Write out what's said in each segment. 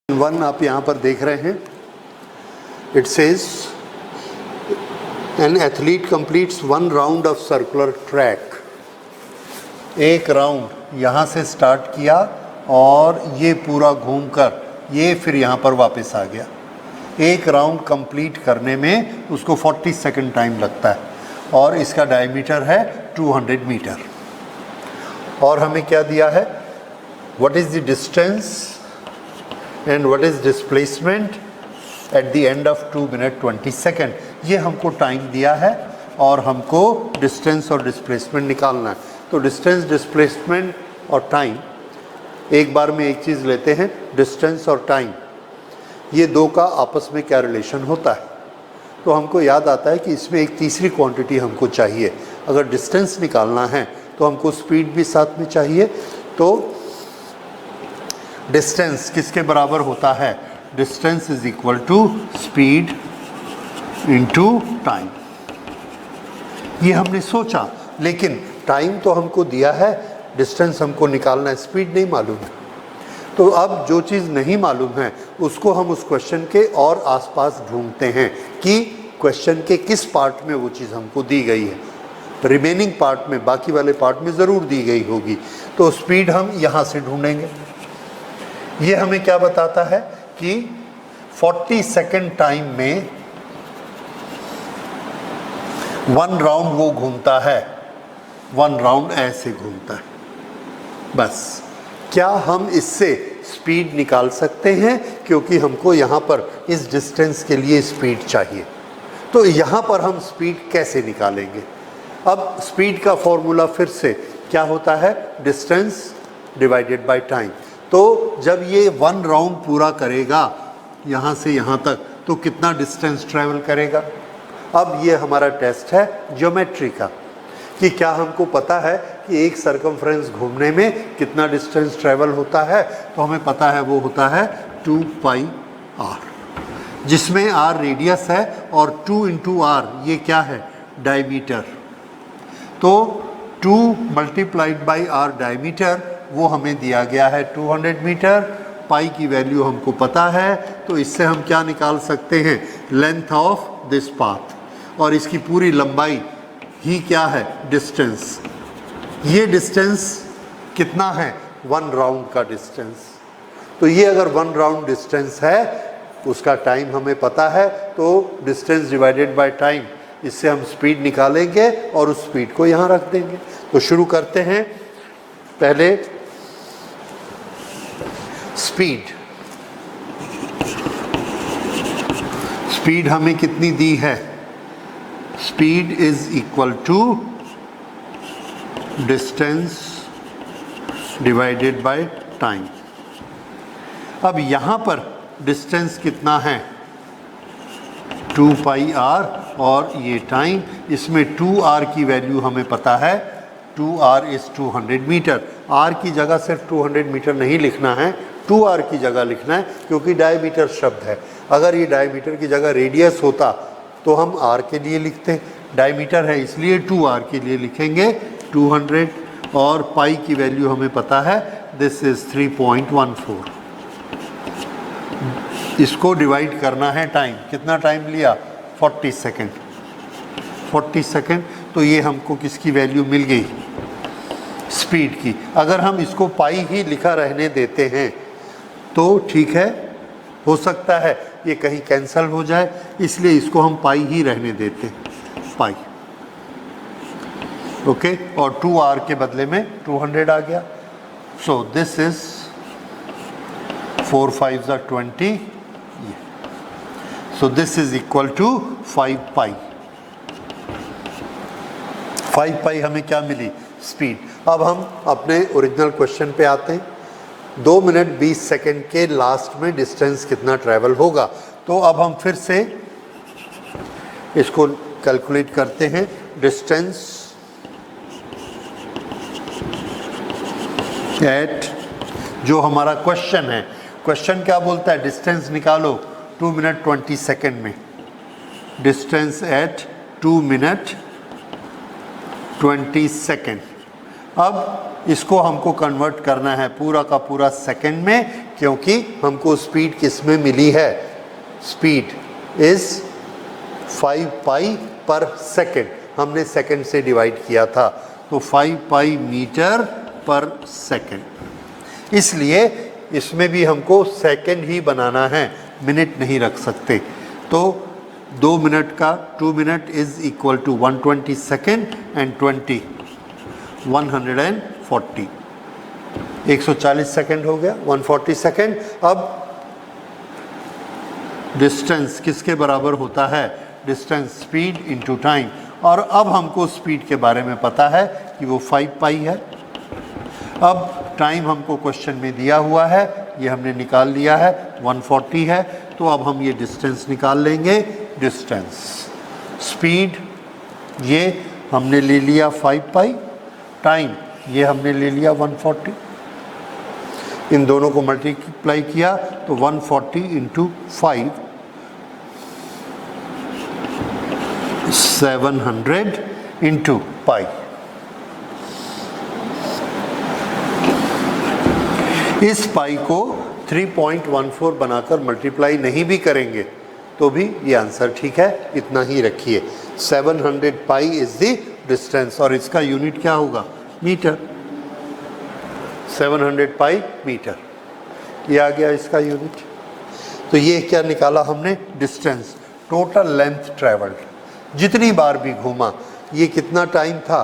1 आप यहाँ पर देख रहे हैं, it says an athlete completes 1 round of circular track. एक राउंड यहाँ से स्टार्ट किया और ये पूरा घूमकर ये फिर यहाँ पर वापस आ गया। एक राउंड कंप्लीट करने में उसको 40 सेकंड टाइम लगता है और इसका डायमीटर है 200 मीटर। और हमें क्या दिया है, what is the distance and what is displacement at the end of 2 minute 20 second. ये हमको टाइम दिया है और हमको डिस्टेंस और डिस्प्लेसमेंट निकालना है। तो डिस्टेंस, डिस्प्लेसमेंट और टाइम, एक बार में एक चीज़ लेते हैं। डिस्टेंस और टाइम, ये दो का आपस में क्या रिलेशन होता है, तो हमको याद आता है कि इसमें एक तीसरी क्वांटिटी हमको चाहिए। अगर डिस्टेंस निकालना है तो हमको स्पीड भी साथ में चाहिए। तो डिस्टेंस किसके बराबर होता है, distance is equal to speed into time. ये हमने सोचा, लेकिन टाइम तो हमको दिया है, डिस्टेंस हमको निकालना है, स्पीड नहीं मालूम है। तो अब जो चीज़ नहीं मालूम है उसको हम उस क्वेश्चन के और आसपास ढूंढते हैं कि क्वेश्चन के किस पार्ट में वो चीज़ हमको दी गई है। रिमेनिंग पार्ट में, बाकी वाले पार्ट में ज़रूर दी गई होगी। तो स्पीड हम यहाँ से ढूंढेंगे। ये हमें क्या बताता है कि 40 सेकेंड टाइम में 1 राउंड वो घूमता है, 1 राउंड ऐसे घूमता है। बस, क्या हम इससे स्पीड निकाल सकते हैं, क्योंकि हमको यहाँ पर इस डिस्टेंस के लिए स्पीड चाहिए। तो यहाँ पर हम स्पीड कैसे निकालेंगे। अब स्पीड का फॉर्मूला फिर से क्या होता है, डिस्टेंस डिवाइडेड बाय टाइम। तो जब ये 1 राउंड पूरा करेगा यहाँ से यहाँ तक, तो कितना डिस्टेंस ट्रैवल करेगा। अब ये हमारा टेस्ट है ज्योमेट्री का, कि क्या हमको पता है कि एक सर्कमफ्रेंस घूमने में कितना डिस्टेंस ट्रैवल होता है। तो हमें पता है वो होता है 2 पाई r, जिसमें r रेडियस है और 2 इंटू आर ये क्या है, डायमीटर। तो 2 मल्टीप्लाइड बाई r डायमीटर, वो हमें दिया गया है 200 मीटर। पाई की वैल्यू हमको पता है, तो इससे हम क्या निकाल सकते हैं, लेंथ ऑफ दिस पाथ। और इसकी पूरी लंबाई ही क्या है, डिस्टेंस। ये डिस्टेंस कितना है, 1 राउंड का डिस्टेंस। तो ये अगर 1 राउंड डिस्टेंस है, उसका टाइम हमें पता है, तो डिस्टेंस डिवाइडेड बाय टाइम, इससे हम स्पीड निकालेंगे और उस स्पीड को यहाँ रख देंगे। तो शुरू करते हैं। पहले स्पीड, स्पीड हमें कितनी दी है, speed is equal to distance divided by time. अब यहाँ पर डिस्टेंस कितना है, 2 पाई r और ये टाइम, इसमें 2r की वैल्यू हमें पता है, 2r इज़ 200 मीटर। r की जगह सिर्फ 200 मीटर नहीं लिखना है, 2r की जगह लिखना है, क्योंकि डायमीटर शब्द है। अगर ये डायमीटर की जगह रेडियस होता तो हम r के लिए लिखते हैं, डायमीटर है इसलिए 2r के लिए लिखेंगे 200। और पाई की वैल्यू हमें पता है, दिस इज़ 3.14। इसको डिवाइड करना है टाइम, कितना टाइम लिया, 40 सेकेंड। 40 सेकेंड, तो ये हमको किसकी वैल्यू मिल गई, स्पीड की। अगर हम इसको पाई ही लिखा रहने देते हैं तो ठीक है, हो सकता है ये कहीं कैंसल हो जाए, इसलिए इसको हम पाई ही रहने देते हैं, पाई। ओके, और 2r के बदले में 200 आ गया। So this is 4 5 20। So this is equal to 5 pi. 5 pi हमें क्या मिली, स्पीड। अब हम अपने ओरिजिनल क्वेश्चन पे आते हैं। 2 मिनट 20 सेकेंड के लास्ट में डिस्टेंस कितना ट्रैवल होगा। तो अब हम फिर से इसको कैलकुलेट करते हैं। डिस्टेंस एट, जो हमारा क्वेश्चन है, क्वेश्चन क्या बोलता है, डिस्टेंस निकालो 2 मिनट 20 सेकेंड में। Distance at 2 minute 20 second. अब इसको हमको कन्वर्ट करना है पूरा का पूरा सेकंड में, क्योंकि हमको स्पीड किस में मिली है, स्पीड इज 5 पाई पर सेकेंड, हमने सेकेंड से डिवाइड किया था, तो 5 पाई मीटर पर सेकेंड। इसलिए इसमें भी हमको सेकेंड ही बनाना है, मिनट नहीं रख सकते। तो 2 मिनट का 2 minute is equal to 120 second and 20 140, 140 second हो गया, 140 सेकेंड। अब डिस्टेंस किसके बराबर होता है, डिस्टेंस स्पीड इनटू टाइम। और अब हमको स्पीड के बारे में पता है कि वो 5 पाई है। अब टाइम हमको क्वेश्चन में दिया हुआ है, ये हमने निकाल लिया है, 140 है। तो अब हम ये डिस्टेंस निकाल लेंगे। डिस्टेंस स्पीड ये हमने ले लिया 5 पाई, टाइम ये हमने ले लिया 140, इन दोनों को मल्टीप्लाई किया तो 140 इंटू 5 700 इंटू पाई। इस पाई को 3.14 बनाकर मल्टीप्लाई नहीं भी करेंगे तो भी ये आंसर ठीक है, इतना ही रखिए। 700 पाई इज द डिस्टेंस और इसका यूनिट क्या होगा, मीटर। 700 पाई मीटर, ये आ गया इसका यूनिट। तो ये क्या निकाला हमने, डिस्टेंस, टोटल लेंथ ट्रेवल्ड, जितनी बार भी घूमा। ये कितना टाइम था,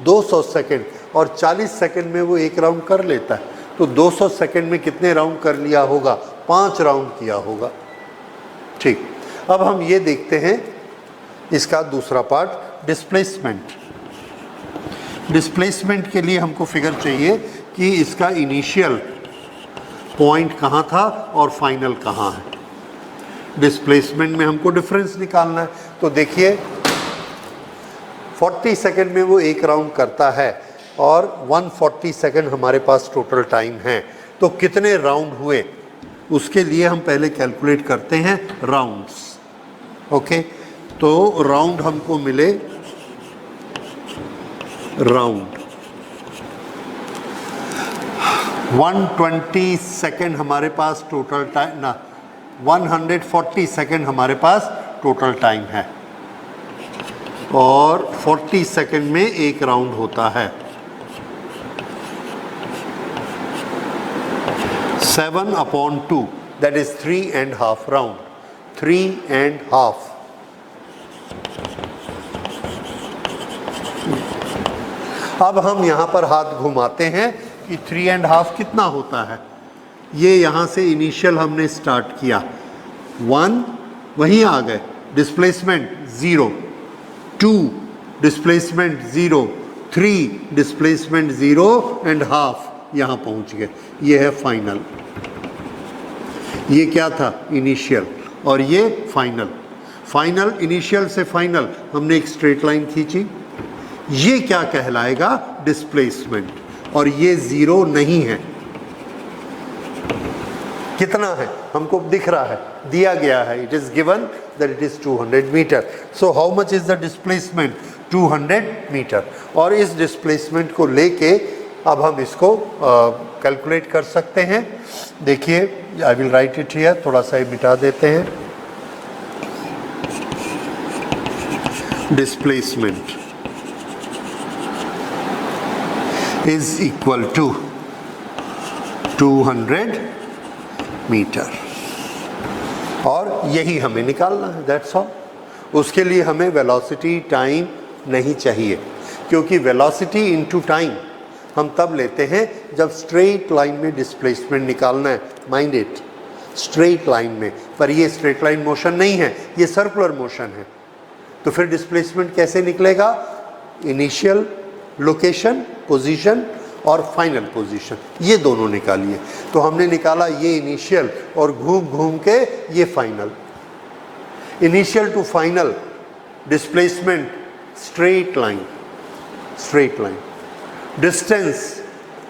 200 सेकेंड, और 40 सेकेंड में वो एक राउंड कर लेता है, तो 200 सेकेंड में कितने राउंड कर लिया होगा, 5 राउंड किया होगा। ठीक, अब हम ये देखते हैं इसका दूसरा पार्ट, डिस्प्लेसमेंट। डिस्प्लेसमेंट के लिए हमको फिगर चाहिए कि इसका इनिशियल पॉइंट कहाँ था और फाइनल कहाँ है। डिस्प्लेसमेंट में हमको डिफरेंस निकालना है। तो देखिए 40 सेकेंड में वो एक राउंड करता है और 140 सेकेंड हमारे पास टोटल टाइम है, तो कितने राउंड हुए उसके लिए हम पहले कैलकुलेट करते हैं राउंड्स। ओके, तो राउंड हमको मिले, राउंड 120 सेकेंड हमारे पास टोटल टाइम, ना 140 सेकेंड हमारे पास टोटल टाइम है और 40 सेकेंड में एक राउंड होता है। 7/2 that is 3.5 round, 3.5। अब हम यहाँ पर हाथ घुमाते हैं कि 3.5 कितना होता है। ये यहाँ से इनिशियल हमने स्टार्ट किया, 1 वहीं आ गए, डिस्प्लेसमेंट 0, 2 डिस्प्लेसमेंट 0, 3 डिस्प्लेसमेंट 0.5, यहाँ पहुँच गए। ये है फाइनल। ये क्या था, इनिशियल, और ये फाइनल। फाइनल, इनिशियल से फाइनल हमने एक स्ट्रेट लाइन खींची, ये क्या कहलाएगा, डिस्प्लेसमेंट, और ये 0 नहीं है। कितना है हमको दिख रहा है, दिया गया है, it is given that it is 200 metre. So how much is the displacement, 200 metre. और इस डिस्प्लेसमेंट को लेके अब हम इसको कैलकुलेट कर सकते हैं। देखिए, I will write it here, थोड़ा सा मिटा देते हैं। Displacement is equal to 200 metre, और यही हमें निकालना है, दैट्स ऑल। उसके लिए हमें वेलोसिटी टाइम नहीं चाहिए, क्योंकि वेलोसिटी इनटू टाइम हम तब लेते हैं जब स्ट्रेट लाइन में डिस्प्लेसमेंट निकालना है। माइंड इट, स्ट्रेट लाइन में, पर ये स्ट्रेट लाइन मोशन नहीं है, ये सर्कुलर मोशन है। तो फिर डिस्प्लेसमेंट कैसे निकलेगा, इनिशियल लोकेशन, पोजीशन और फाइनल पोजीशन, ये दोनों निकालिए। तो हमने निकाला ये इनिशियल और घूम घूम के ये final. Initial to final displacement straight line, straight line. Distance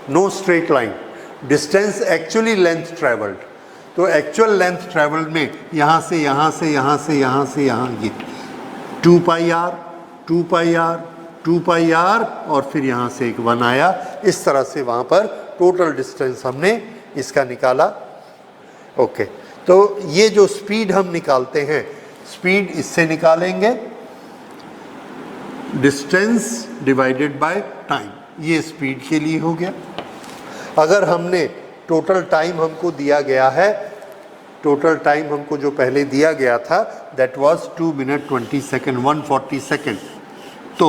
no straight line, distance actually length travelled. तो एक्चुअल लेंथ ट्रेवल्ड में यहाँ से यहाँ से यहाँ से यहाँ से यहाँ, ये 2 पाई r, 2 पाई r, 2 पाई r, और फिर यहाँ से एक 1 आया। इस तरह से वहाँ पर टोटल डिस्टेंस हमने इसका निकाला। ओके, तो ये जो स्पीड हम निकालते हैं, स्पीड इससे निकालेंगे, डिस्टेंस डिवाइडेड बाय टाइम, ये स्पीड के लिए हो गया। अगर हमने टोटल टाइम हमको दिया गया है, टोटल टाइम हमको जो पहले दिया गया था that was 2 minute 20 second, 140 second, तो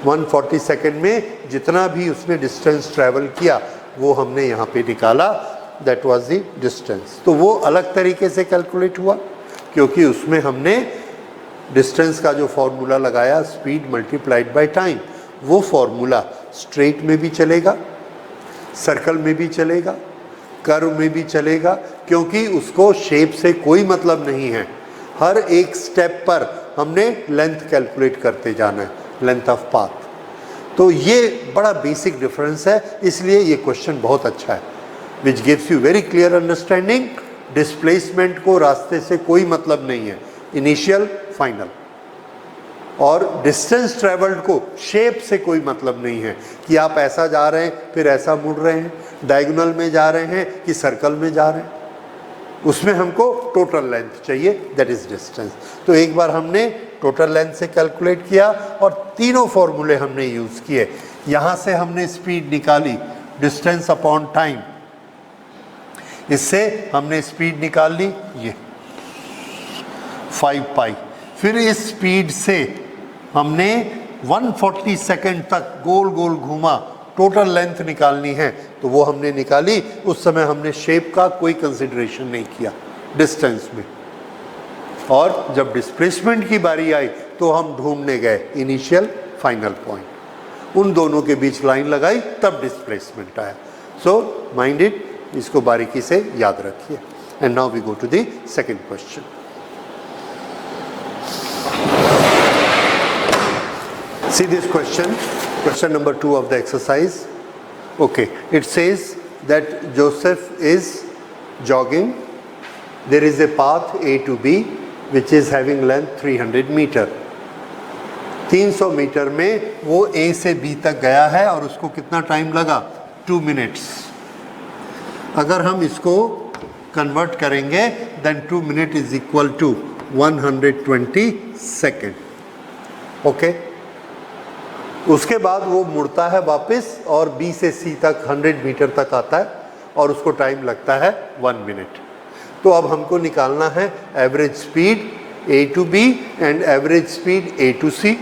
140 सेकेंड में जितना भी उसने डिस्टेंस ट्रैवल किया वो हमने यहाँ पे निकाला, दैट वाज द डिस्टेंस। तो वो अलग तरीके से कैलकुलेट हुआ क्योंकि उसमें हमने डिस्टेंस का जो फॉर्मूला लगाया, स्पीड मल्टीप्लाइड बाय टाइम, वो फॉर्मूला स्ट्रेट में भी चलेगा, सर्कल में भी चलेगा, कर्व में भी चलेगा, क्योंकि उसको शेप से कोई मतलब नहीं है। हर एक स्टेप पर हमने लेंथ कैलकुलेट करते जाना है, लेंथ ऑफ पाथ। तो ये बड़ा बेसिक डिफरेंस है, इसलिए ये क्वेश्चन बहुत अच्छा है, which gives you very clear understanding. Displacement को रास्ते से कोई मतलब नहीं है, इनिशियल फाइनल, और डिस्टेंस ट्रेवल्ड को शेप से कोई मतलब नहीं है कि आप ऐसा जा रहे हैं फिर ऐसा मुड़ रहे हैं, डायगोनल में जा रहे हैं कि सर्कल में जा रहे हैं, उसमें हमको टोटल लेंथ चाहिए, दैट इज डिस्टेंस। तो एक बार हमने टोटल लेंथ से कैलकुलेट किया और तीनों फॉर्मूले हमने यूज़ किए। यहाँ से हमने स्पीड निकाली, डिस्टेंस अपॉन टाइम, इससे हमने स्पीड निकाल ली ये 5 पाई। फिर इस स्पीड से हमने 140 सेकेंड तक गोल गोल घूमा, टोटल लेंथ निकालनी है तो वो हमने निकाली। उस समय हमने शेप का कोई कंसिडरेशन नहीं किया डिस्टेंस में, और जब डिस्प्लेसमेंट की बारी आई तो हम ढूंढने गए इनिशियल फाइनल पॉइंट, उन दोनों के बीच लाइन लगाई, तब डिस्प्लेसमेंट आया। सो माइंड इट, इसको बारीकी से याद रखिए। And now we go to the second question. See this question, question number 2 of the exercise. Okay, it says that Joseph is jogging. There is a path A to B which is having length 300 meter. 300 metre में वो A से B तक गया है और उसको कितना time लगा? 2 मिनट्स। अगर हम इसको कन्वर्ट करेंगे then 2 minute is equal to 120 second. Okay, उसके बाद वो मुड़ता है वापस और B से C तक 100 मीटर तक आता है और उसको टाइम लगता है 1 मिनट। तो अब हमको निकालना है average speed A to B and average speed A to C,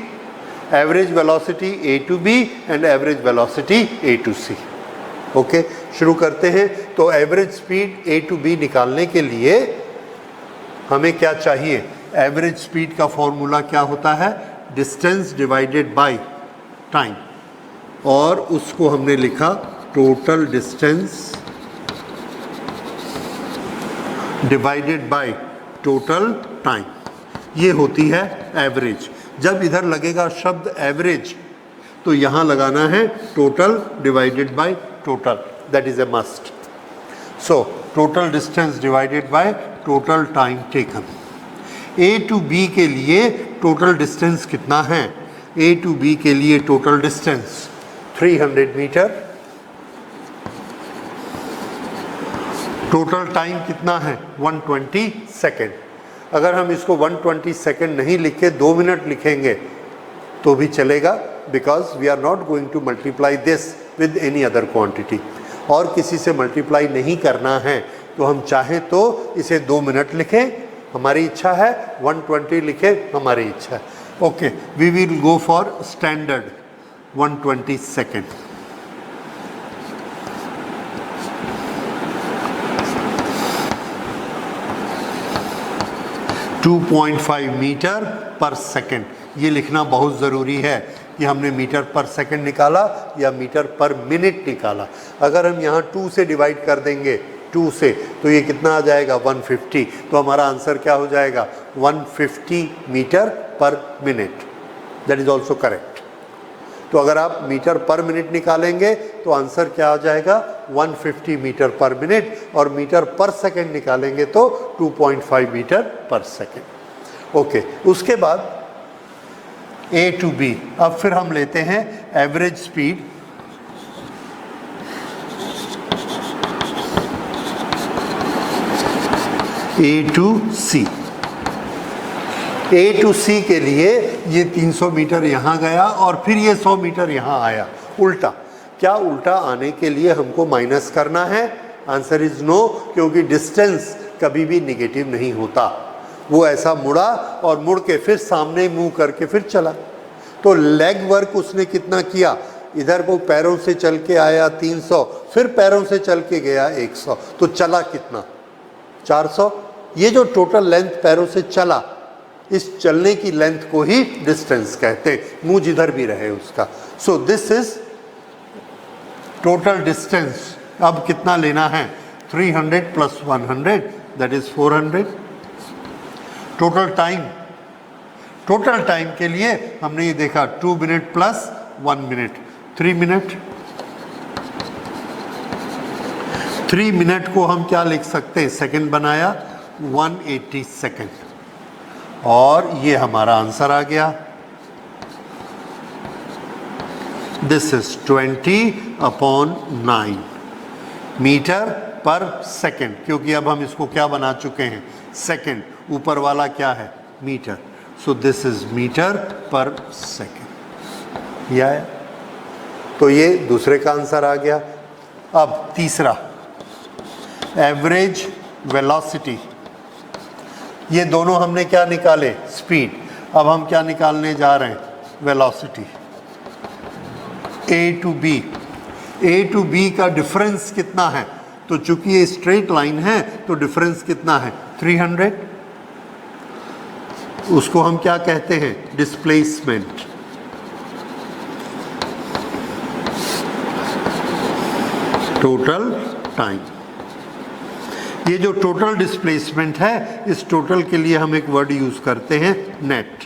average velocity A to B and average velocity A to C। Okay, शुरू करते हैं। तो average speed A to B निकालने के लिए हमें क्या चाहिए? एवरेज स्पीड का फॉर्मूला क्या होता है? डिस्टेंस डिवाइडेड बाय टाइम, और उसको हमने लिखा total distance divided by total time, ये होती है एवरेज। जब इधर लगेगा शब्द एवरेज तो यहाँ लगाना है total divided by total, that is a must. So total distance divided by total time taken. A to B के लिए टोटल डिस्टेंस कितना है? A to B के लिए total distance 300 metre. Total time कितना है? 120 सेकेंड। अगर हम इसको 120 सेकेंड नहीं लिख के 2 मिनट लिखेंगे तो भी चलेगा, because we are not going to multiply this with any other quantity. और किसी से मल्टीप्लाई नहीं करना है तो हम चाहें तो इसे 2 मिनट लिखें, हमारी इच्छा है, 120 लिखें, हमारी इच्छा है। Okay, we will go for standard 120 second. (2.5 metre पर सेकेंड। ये लिखना बहुत ज़रूरी है कि हमने मीटर पर सेकेंड निकाला या मीटर पर मिनट निकाला। अगर हम यहाँ 2 से डिवाइड कर देंगे 2 से तो ये कितना आ जाएगा? 150। तो हमारा आंसर क्या हो जाएगा? 150 metre per minute. That is also correct. तो अगर आप मीटर पर मिनट निकालेंगे तो आंसर क्या आ जाएगा? 150 मीटर पर मिनट, और मीटर पर सेकेंड निकालेंगे तो 2.5 मीटर पर सेकेंड। ओके, उसके बाद A to B। अब फिर हम लेते हैं average speed A to C। A to C के लिए ये 300 मीटर यहाँ गया और फिर ये 100 मीटर यहाँ आया, उल्टा। क्या उल्टा आने के लिए हमको माइनस करना है? आंसर इज नो, क्योंकि डिस्टेंस कभी भी निगेटिव नहीं होता। वो ऐसा मुड़ा और मुड़ के फिर सामने मुंह करके फिर चला। तो लेग वर्क उसने कितना किया? इधर वो पैरों से चल के आया 300, फिर पैरों से चल के गया 100, तो चला कितना? 400। ये जो टोटल लेंथ पैरों से चला, इस चलने की लेंथ को ही डिस्टेंस कहते हैं, मुंह जिधर भी रहे उसका। सो दिस इज टोटल डिस्टेंस। अब कितना लेना है? 300 plus 100 that is 400। Total time, total time के लिए हमने ये देखा 2 minute plus 1 minute, 3 minute. 3 minute को हम क्या लिख सकते हैं? सेकंड बनाया, 180 सेकंड, और ये हमारा आंसर आ गया। This is 20/9 metre per second, क्योंकि अब हम इसको क्या बना चुके हैं? सेकंड। ऊपर वाला क्या है? Metre. So this is metre per second. ये आया, तो ये दूसरे का आंसर आ गया। अब तीसरा, एवरेज वेलोसिटी। ये दोनों हमने क्या निकाले? स्पीड। अब हम क्या निकालने जा रहे हैं? Velocity. A to B, A to B का डिफरेंस कितना है? तो चूंकि ये स्ट्रेट लाइन है तो डिफरेंस कितना है? 300। उसको हम क्या कहते हैं? डिस्प्लेसमेंट। Total time. ये जो टोटल डिस्प्लेसमेंट है, इस टोटल के लिए हम एक वर्ड यूज करते हैं, नेट।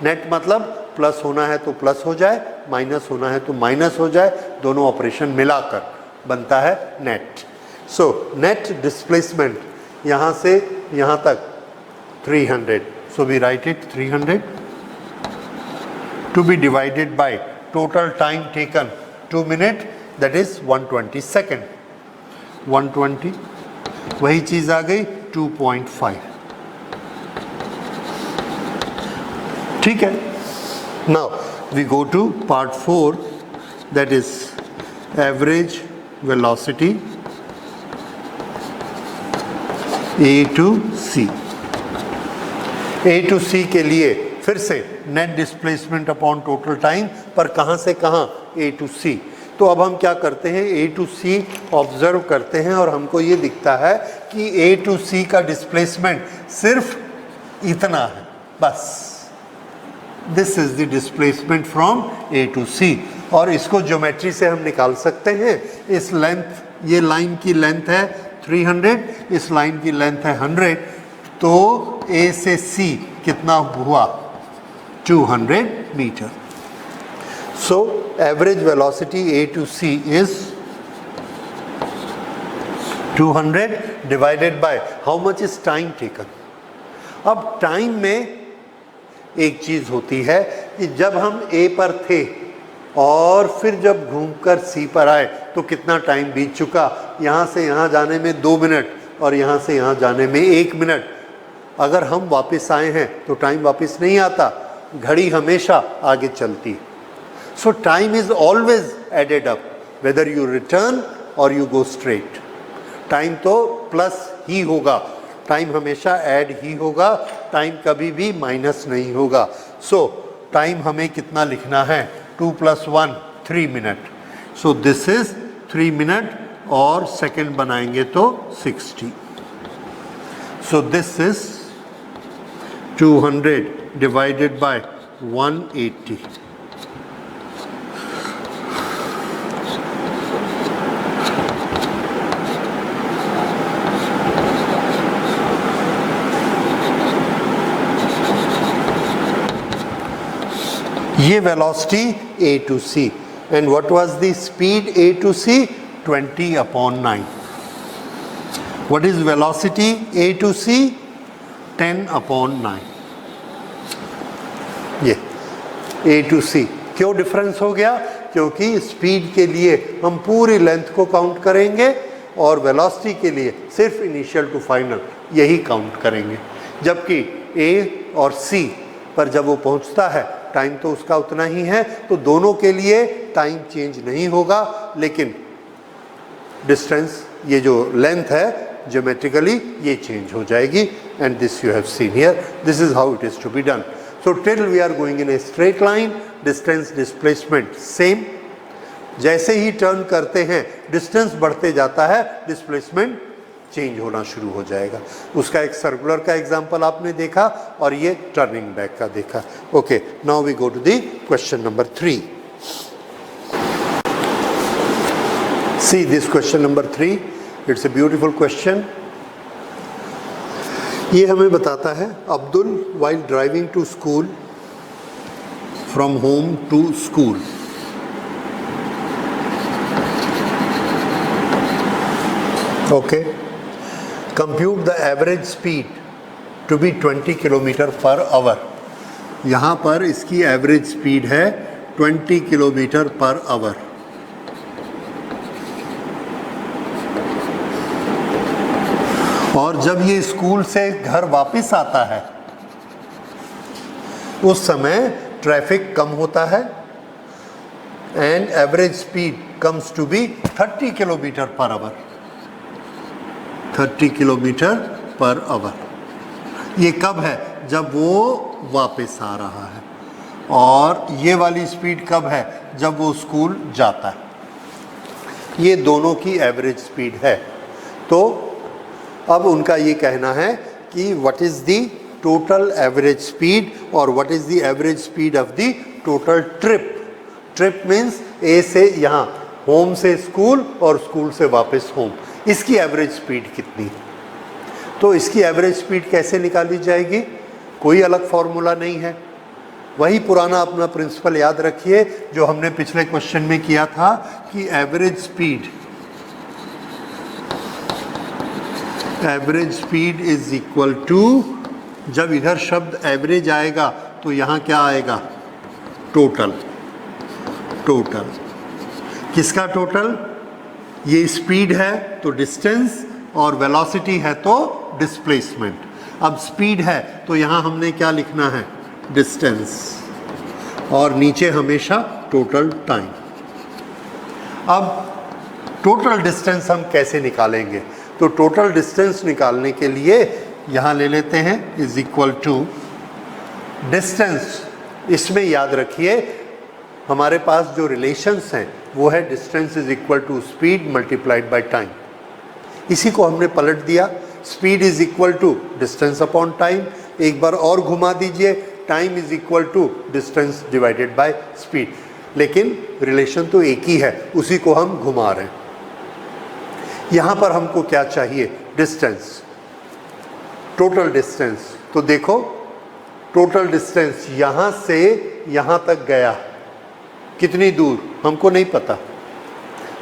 नेट मतलब प्लस होना है तो प्लस हो जाए, माइनस होना है तो माइनस हो जाए, दोनों ऑपरेशन मिलाकर बनता है नेट। सो नेट डिस्प्लेसमेंट यहाँ से यहाँ तक 300, so we write it 300 to be divided by total time taken 2 minute, that is 120 second. 120, वही चीज आ गई 2.5। ठीक है। Now we go to part 4, that is average velocity A to C। A to C के लिए फिर से net displacement upon total time, पर कहाँ से कहाँ? A to C। तो अब हम क्या करते हैं? A to C ऑब्जर्व करते हैं और हमको ये दिखता है कि A to C का डिस्प्लेसमेंट सिर्फ इतना है, बस। This is the displacement from A to C। और इसको ज्योमेट्री से हम निकाल सकते हैं। इस लेंथ, ये लाइन की लेंथ है 300, इस लाइन की लेंथ है 100, तो A से C कितना हुआ? 200 metre. So average velocity A to C is 200 divided by how much is time taken. अब टाइम में एक चीज होती है कि जब हम A पर थे और फिर जब घूमकर C पर आए तो कितना टाइम बीत चुका? यहाँ से यहाँ जाने में 2 मिनट और यहाँ से यहाँ जाने में 1 मिनट। अगर हम वापस आए हैं तो टाइम वापस नहीं आता, घड़ी हमेशा आगे चलती है। So time is always added up whether you return or you go straight. Time तो प्लस ही होगा, टाइम हमेशा ऐड ही होगा, टाइम कभी भी माइनस नहीं होगा। सो टाइम हमें कितना लिखना है? 2 + 1 3 minute. So this is 3 minute और सेकंड बनाएंगे तो 60। सो दिस इज 200 डिवाइडेड बाय 180। ये velocity A to C, and what was the speed A to C? 20/9. What is velocity A to C? 10/9. ये A to C क्यों difference हो गया? क्योंकि speed के लिए हम पूरी लेंथ को काउंट करेंगे और वेलोसिटी के लिए सिर्फ इनिशियल टू फाइनल, यही काउंट करेंगे, जबकि ए और सी पर जब वो पहुंचता है टाइम तो उसका उतना ही है, तो दोनों के लिए टाइम चेंज नहीं होगा, लेकिन डिस्टेंस, ये जो लेंथ है ज्योमेट्रिकली ये चेंज हो जाएगी। And this you have seen here, this is how it is to be done. So till we are going in a straight line, distance displacement same. जैसे ही टर्न करते हैं डिस्टेंस बढ़ते जाता है, डिस्प्लेसमेंट चेंज होना शुरू हो जाएगा। उसका एक सर्कुलर का एग्जांपल आपने देखा और ये टर्निंग बैक का देखा। Okay, now we go to the question number 3। See this question number 3, it's a beautiful question. ये हमें बताता है Abdul while driving to school from home to school, okay, compute the average speed to be 20 kilometre per hour. यहाँ पर इसकी average speed है 20 kilometre per our. और जब ये स्कूल से घर वापस आता है उस समय ट्रैफिक कम होता है and average speed comes to be 30 kilometre per hour. 30 kilometre per hour. ये कब है? जब वो वापस आ रहा है। और ये वाली स्पीड कब है? जब वो स्कूल जाता है। ये दोनों की एवरेज स्पीड है। तो अब उनका ये कहना है कि what is the total average speed और what is the average speed of the total trip. Trip means A से यहाँ, होम से स्कूल और स्कूल से वापस होम, इसकी एवरेज स्पीड कितनी। तो इसकी एवरेज स्पीड कैसे निकाली जाएगी? कोई अलग फॉर्मूला नहीं है, वही पुराना अपना प्रिंसिपल याद रखिए जो हमने पिछले क्वेश्चन में किया था कि average speed is equal to, जब इधर शब्द एवरेज आएगा तो यहाँ क्या आएगा? टोटल। टोटल किसका टोटल? ये स्पीड है तो डिस्टेंस और वेलोसिटी है तो डिस्प्लेसमेंट। अब स्पीड है तो यहाँ हमने क्या लिखना है? डिस्टेंस, और नीचे हमेशा टोटल टाइम। अब टोटल डिस्टेंस हम कैसे निकालेंगे? तो टोटल डिस्टेंस निकालने के लिए यहाँ ले लेते हैं इज इक्वल टू डिस्टेंस। इसमें याद रखिए हमारे पास जो रिलेशंस हैं वो है distance is equal to speed multiplied by time. इसी को हमने पलट दिया, speed is equal to distance upon time. एक बार और घुमा दीजिए, time is equal to distance divided by speed. लेकिन रिलेशन तो एक ही है, उसी को हम घुमा रहे हैं। यहाँ पर हमको क्या चाहिए? Distance, total distance. तो देखो टोटल डिस्टेंस यहाँ से यहाँ तक गया, कितनी दूर हमको नहीं पता,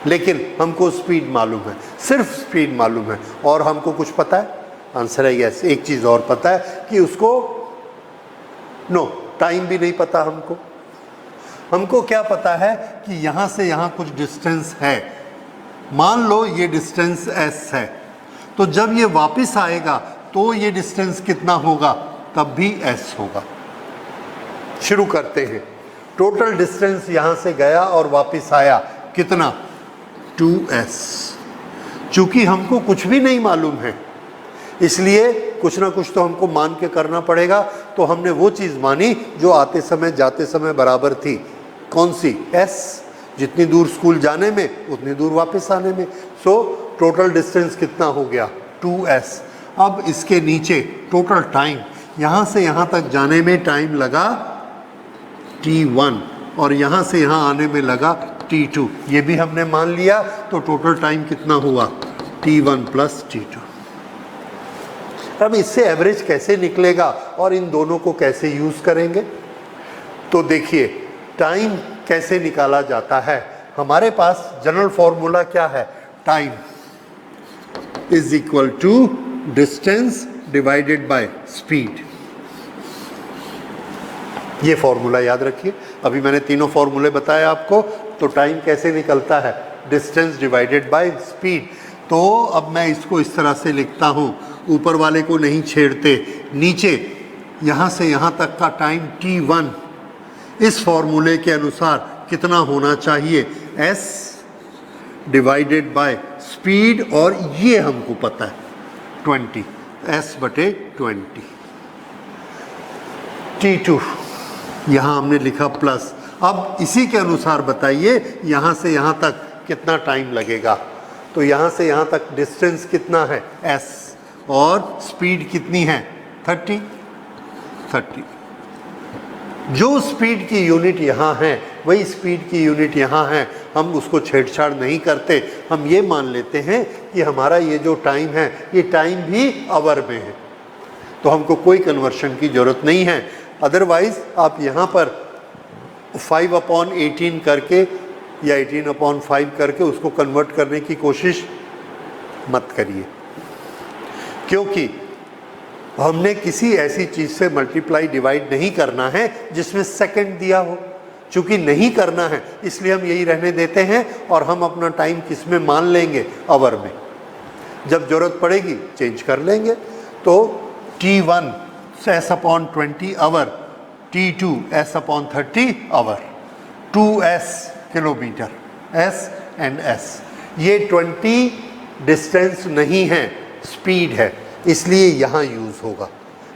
लेकिन हमको स्पीड मालूम है, सिर्फ स्पीड मालूम है। और हमको कुछ पता है? आंसर है यस। एक चीज़ और पता है कि उसको टाइम भी नहीं पता हमको। हमको क्या पता है कि यहाँ से यहाँ कुछ डिस्टेंस है, मान लो ये डिस्टेंस s है, तो जब ये वापस आएगा तो ये डिस्टेंस कितना होगा? तब भी s होगा। शुरू करते हैं। टोटल डिस्टेंस यहाँ से गया और वापस आया, कितना? 2s। चूँकि हमको कुछ भी नहीं मालूम है इसलिए कुछ ना कुछ तो हमको मान के करना पड़ेगा। तो हमने वो चीज़ मानी जो आते समय जाते समय बराबर थी। कौन सी? s। जितनी दूर स्कूल जाने में उतनी दूर वापस आने में। सो टोटल डिस्टेंस कितना हो गया? 2s। अब इसके नीचे टोटल टाइम, यहाँ से यहाँ तक जाने में टाइम लगा t1 और यहाँ से यहाँ आने में लगा t2, ये भी हमने मान लिया। तो टोटल टाइम कितना हुआ? t1 plus t2। अब इससे एवरेज कैसे निकलेगा और इन दोनों को कैसे यूज़ करेंगे? तो देखिए टाइम कैसे निकाला जाता है। हमारे पास जनरल फॉर्मूला क्या है? Time is equal to distance divided by speed. ये फॉर्मूला याद रखिए। अभी मैंने तीनों फॉर्मूले बताए आपको। तो टाइम कैसे निकलता है? Distance divided by speed. तो अब मैं इसको इस तरह से लिखता हूँ, ऊपर वाले को नहीं छेड़ते, नीचे यहाँ से यहाँ तक का टाइम t1 इस फॉर्मूले के अनुसार कितना होना चाहिए, s डिवाइडेड बाय स्पीड, और ये हमको पता है 20, s/20। t2 यहाँ हमने लिखा प्लस। अब इसी के अनुसार बताइए यहाँ से यहाँ तक कितना टाइम लगेगा। तो यहाँ से यहाँ तक डिस्टेंस कितना है s, और स्पीड कितनी है 30। जो स्पीड की यूनिट यहाँ है वही स्पीड की यूनिट यहाँ है, हम उसको छेड़छाड़ नहीं करते। हम ये मान लेते हैं कि हमारा ये जो टाइम है ये टाइम भी आवर में है, तो हमको कोई कन्वर्शन की ज़रूरत नहीं है। अदरवाइज़ आप यहाँ पर 5/18 करके या 18/5 करके उसको कन्वर्ट करने की कोशिश मत करिए, क्योंकि हमने किसी ऐसी चीज़ से मल्टीप्लाई डिवाइड नहीं करना है जिसमें सेकंड दिया हो। चूँकि नहीं करना है इसलिए हम यही रहने देते हैं, और हम अपना टाइम किस में मान लेंगे, आवर में। जब ज़रूरत पड़ेगी चेंज कर लेंगे। तो t1 s/20 hour, t2 s/30 hour, 2s kilometre, s and s। ये 20 डिस्टेंस नहीं है, स्पीड है, इसलिए यहाँ यूज़ होगा,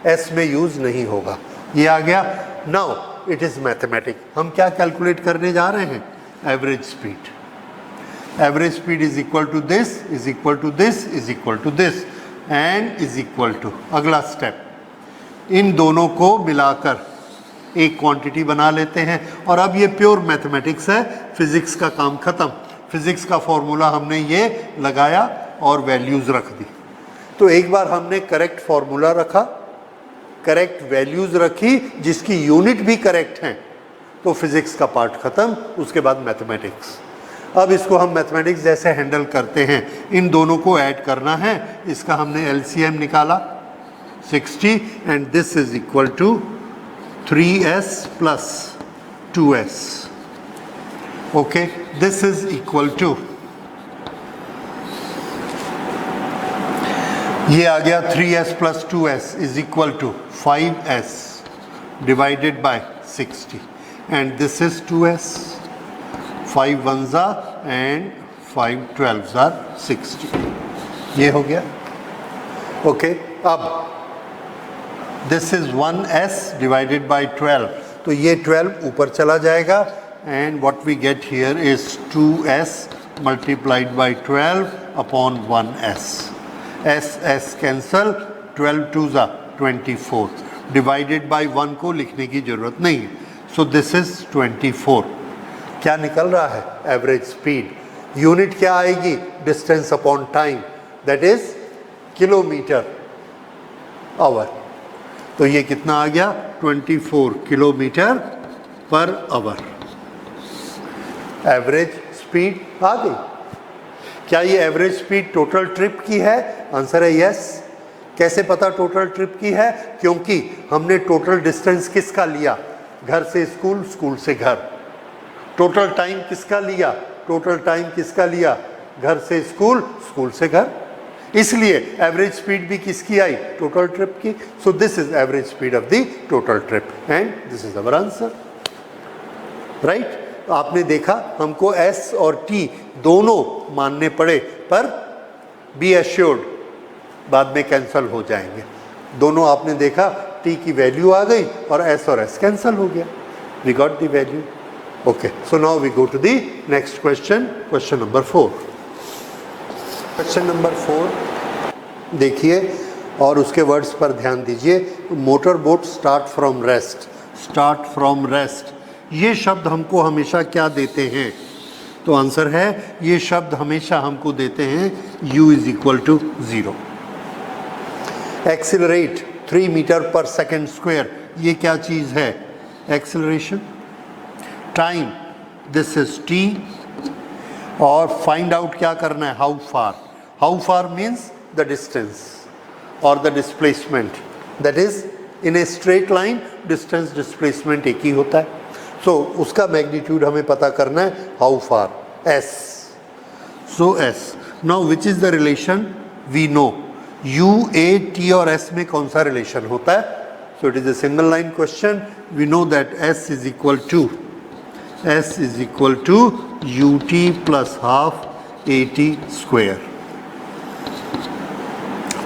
s में यूज़ नहीं होगा। ये आ गया। Now it is mathematic. हम क्या कैलकुलेट करने जा रहे हैं, average speed. Average speed is equal to this, is equal to this, is equal to this, and is equal to, अगला स्टेप, इन दोनों को मिलाकर एक क्वांटिटी बना लेते हैं। और अब ये प्योर मैथमेटिक्स है, फिज़िक्स का काम ख़त्म। फिज़िक्स का फॉर्मूला हमने ये लगाया और वैल्यूज़ रख दी। तो एक बार हमने करेक्ट फॉर्मूला रखा, करेक्ट वैल्यूज़ रखी, जिसकी यूनिट भी करेक्ट हैं, तो फिज़िक्स का पार्ट ख़त्म। उसके बाद मैथमेटिक्स। अब इसको हम मैथमेटिक्स जैसे हैंडल करते हैं, इन दोनों को ऐड करना है। इसका हमने एलसीएम निकाला 60, and this is equal to 3s plus 2s। Okay, this is equal to, ये आ गया 3s plus 2s is equal to 5s divided by 60, and this is 2s। 5 1s and 5 12s 60। ये हो गया। ओके, अब this is 1s divided by 12, तो ये 12 ऊपर चला जाएगा, and what we get here is 2s multiplied by 12 upon 1s। s cancel, 12 2s 24, divided by 1 को लिखने की जरूरत नहीं है। So this is 24। क्या निकल रहा है, एवरेज स्पीड। यूनिट क्या आएगी, distance upon time, that is kilometre our. तो ये कितना आ गया, 24 kilometre per our. Average speed आ गई। क्या ये एवरेज स्पीड टोटल ट्रिप की है, आंसर है यस। कैसे पता टोटल ट्रिप की है, क्योंकि हमने टोटल डिस्टेंस किसका लिया, घर से स्कूल, स्कूल से घर। टोटल टाइम किसका लिया, टोटल टाइम किसका लिया, घर से स्कूल, स्कूल से घर। इसलिए एवरेज स्पीड भी किसकी आई, टोटल ट्रिप की। सो this is average speed of the total trip, and this is our answer, right. आपने देखा हमको s और t दोनों मानने पड़े, पर बी एश्योर्ड बाद में कैंसल हो जाएंगे। दोनों आपने देखा, t की वैल्यू आ गई और s कैंसल हो गया, we got the value. Okay, so now we go to the next question, question number 4। Question number 4 देखिए और उसके वर्ड्स पर ध्यान दीजिए। Motor boat start from rest, start from rest, ये शब्द हमको हमेशा क्या देते हैं, तो आंसर है ये शब्द हमेशा हमको देते हैं u is equal to 0। Accelerate 3 metre पर सेकेंड स्क्वायर, ये क्या चीज़ है, acceleration. Time, this is t, और फाइंड आउट क्या करना है, how far. How far means the distance और the displacement, that is in a straight line distance displacement एक ही होता है। सो उसका मैग्नीट्यूड हमें पता करना है, how far, s। So s। Now which is the relation, we know U, A, T और S में कौन सा रिलेशन होता है? So it is a single line question. We know that S is equal to UT plus half AT square.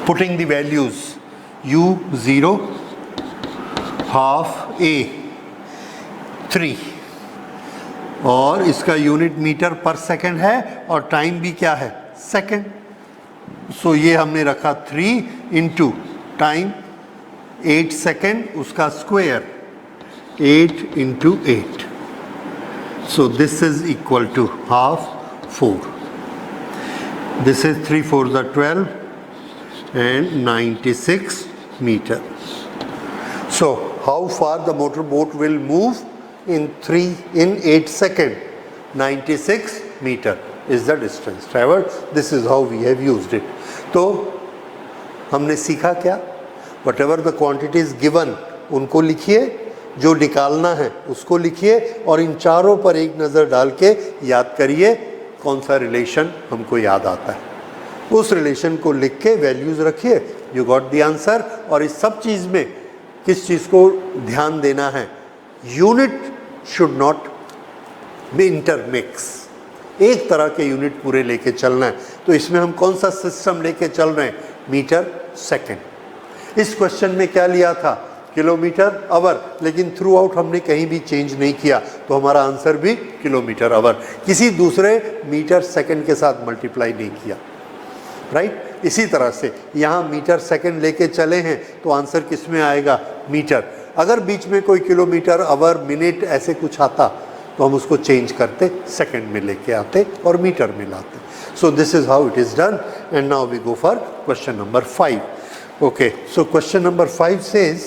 Putting the values U 0, half A 3 और इसका unit metre per second है और time भी क्या है? Second. सो ये हमने रखा 3 इंटू टाइम 8 सेकेंड, उसका square 8 into 8. So this is equal to half 4. This is 3 4 12 and 96 meter. So how far the motor boat will move in 8 seconds? 96 meter is the distance traveled. This is how we have used it. तो हमने सीखा क्या? Whatever the quantity is given उनको लिखिए, जो निकालना है उसको लिखिए और इन चारों पर एक नज़र डाल के याद करिए कौन सा रिलेशन हमको याद आता है. उस रिलेशन को लिख के वैल्यूज़ रखिए. You got the answer. और इस सब चीज़ में किस चीज़ को ध्यान देना है? Unit should not be intermix. एक तरह के यूनिट पूरे लेके चलना है. तो इसमें हम कौन सा सिस्टम लेके चल रहे हैं? Metre second. इस क्वेश्चन में क्या लिया था? Kilometre our. लेकिन थ्रू आउट हमने कहीं भी चेंज नहीं किया, तो हमारा आंसर भी किलोमीटर आवर. किसी दूसरे मीटर सेकेंड के साथ मल्टीप्लाई नहीं किया. राइट. इसी तरह से यहाँ मीटर सेकंड लेके चले हैं तो आंसर किस में आएगा? मीटर. अगर बीच में कोई किलोमीटर आवर मिनट ऐसे कुछ आता तो हम उसको चेंज करते, सेकंड में लेके आते और मीटर में लाते. So this is how it is done. And now we go for question number 5. Okay, so question number 5 says